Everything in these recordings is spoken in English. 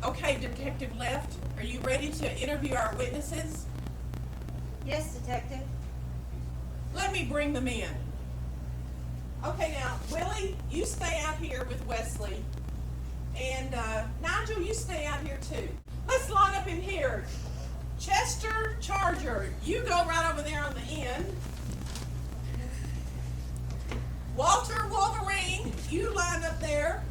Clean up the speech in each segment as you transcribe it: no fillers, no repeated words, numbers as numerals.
Okay, Detective Left, are you ready to interview our witnesses? Yes, Detective. Let me bring them in. Okay, now, Willie, you stay out here with Wesley. And Nigel, you stay out here too. Let's line up in here. Chester Charger, you go right over there on the end. Walter Wolverine, you line up there.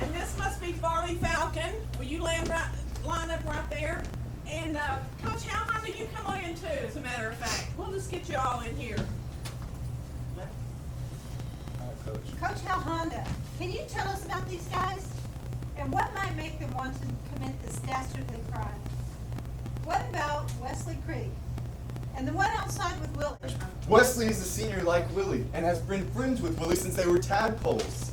And this must be Farley Falcon. Will you line up right there? And Coach, how high do you come on in too, as a matter of fact? We'll just get you all in here. Coach Hal Honda, can you tell us about these guys? And what might make them want to commit this dastardly crime? What about Wesley Krieg? And the one outside with Willie? Wesley is a senior like Willie and has been friends with Willie since they were tadpoles.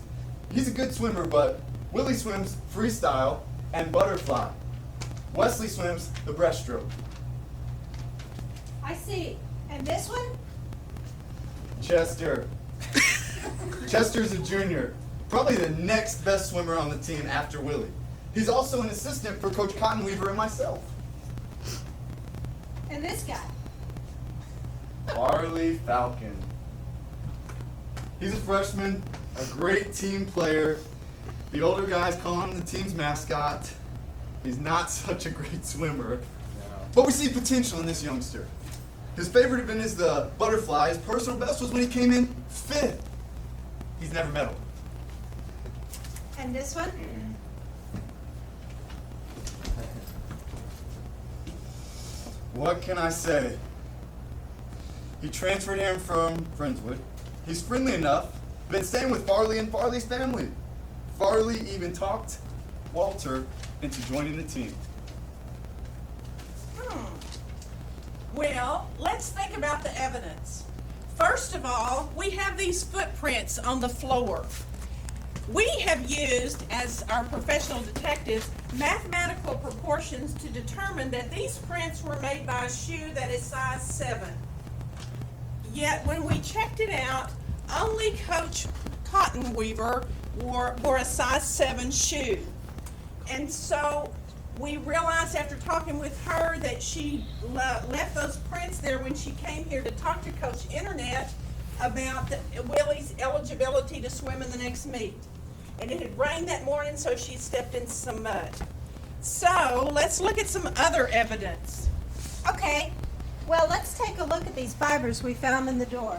He's a good swimmer, but Willie swims freestyle and butterfly. Wesley swims the breaststroke. I see. And this one? Chester. Chester's a junior, probably the next best swimmer on the team after Willie. He's also an assistant for Coach Cottonweaver and myself. And this guy? Farley Falcon. He's a freshman, a great team player. The older guys call him the team's mascot. He's not such a great swimmer, but we see potential in this youngster. His favorite event is the butterfly. His personal best was when he came in 5th. He's never medaled. And this one? What can I say? He transferred here from Friendswood. He's friendly enough, been staying with Farley and Farley's family. Farley even talked Walter into joining the team. Well, let's think about the evidence. First of all, we have these footprints on the floor. We have used, as our professional detectives, mathematical proportions to determine that these prints were made by a shoe that is size 7. Yet when we checked it out, only Coach Cottonweaver wore a size 7 shoe. And so we realized after talking with her that she left those prints there when she came here to talk to Coach Internet about Willie's eligibility to swim in the next meet. And it had rained that morning, so she stepped in some mud. So let's look at some other evidence. Okay. Well, let's take a look at these fibers we found in the door.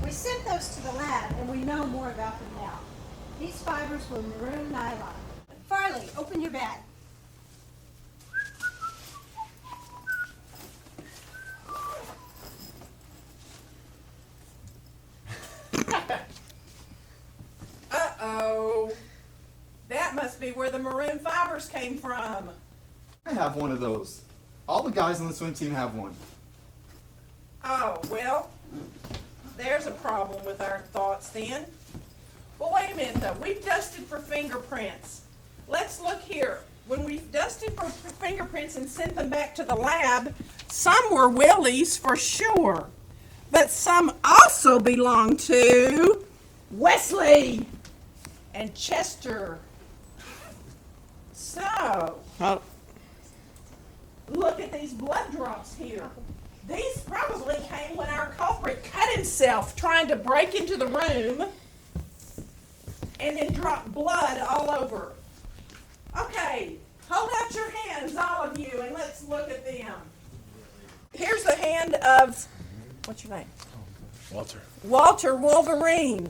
We sent those to the lab, and we know more about them now. These fibers were maroon nylon. Farley, open your bag. Uh-oh. That must be where the maroon fibers came from. I have one of those. All the guys on the swim team have one. Oh, well, there's a problem with our thoughts then. Well, wait a minute though. We've dusted for fingerprints. Let's look here. When we've dusted for fingerprints and sent them back to the lab, some were Willie's for sure. But some also belong to Wesley and Chester. So, look at these blood drops here. These probably came when our culprit cut himself trying to break into the room and then dropped blood all over. Okay, hold out your hands, all of you, and let's look at them. Here's the hand of, what's your name? Walter. Walter Wolverine.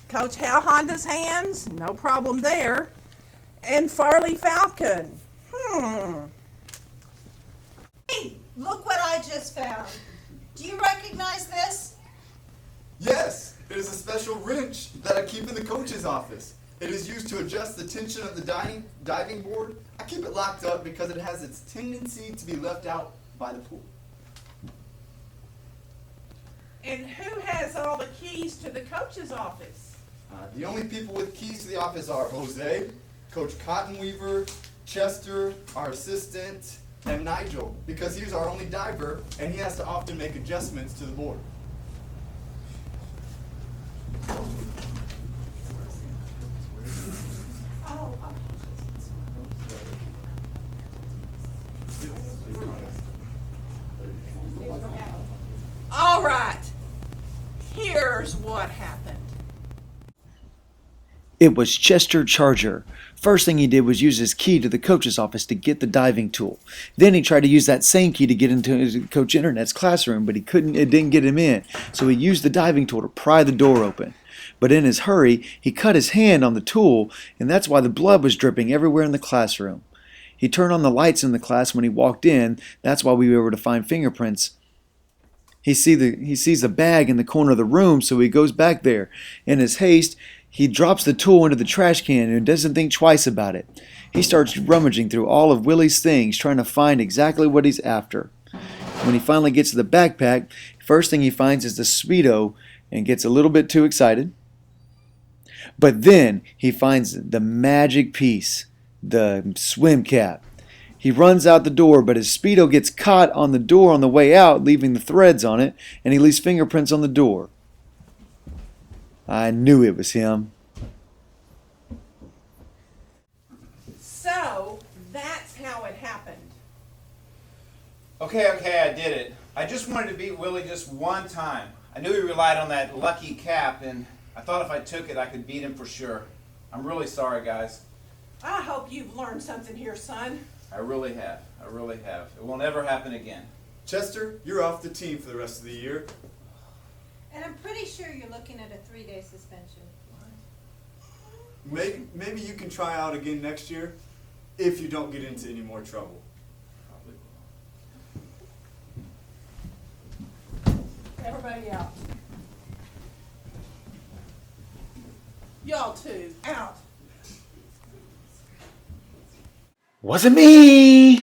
Coach Hal Honda's hands, no problem there. And Farley Falcon. Hey, look what I just found. Do you recognize this? Yes, it is a special wrench that I keep in the coach's office. It is used to adjust the tension of the diving board. I keep it locked up because it has its tendency to be left out by the pool. And who has all the keys to the coach's office? The only people with keys to the office are Jose, Coach Cottonweaver, Chester, our assistant, and Nigel, because he's our only diver and he has to often make adjustments to the board. It was Chester Charger. First thing he did was use his key to the coach's office to get the diving tool. Then he tried to use that same key to get into Coach Internet's classroom, but it didn't get him in. So he used the diving tool to pry the door open. But in his hurry, he cut his hand on the tool, and that's why the blood was dripping everywhere in the classroom. He turned on the lights in the class when he walked in. That's why we were able to find fingerprints. He sees the bag in the corner of the room, so he goes back there. In his haste, he drops the tool into the trash can and doesn't think twice about it. He starts rummaging through all of Willie's things, trying to find exactly what he's after. When he finally gets to the backpack, first thing he finds is the Speedo and gets a little bit too excited. But then he finds the magic piece, the swim cap. He runs out the door, but his Speedo gets caught on the door on the way out, leaving the threads on it, and he leaves fingerprints on the door. I knew it was him. So, that's how it happened. Okay, I did it. I just wanted to beat Willie just one time. I knew he relied on that lucky cap, and I thought if I took it, I could beat him for sure. I'm really sorry, guys. I hope you've learned something here, son. I really have. It will never happen again. Chester, you're off the team for the rest of the year. And I'm pretty sure you're looking at a 3-day suspension. Maybe you can try out again next year if you don't get into any more trouble. Probably will. Everybody out. Y'all too, out. Wasn't me!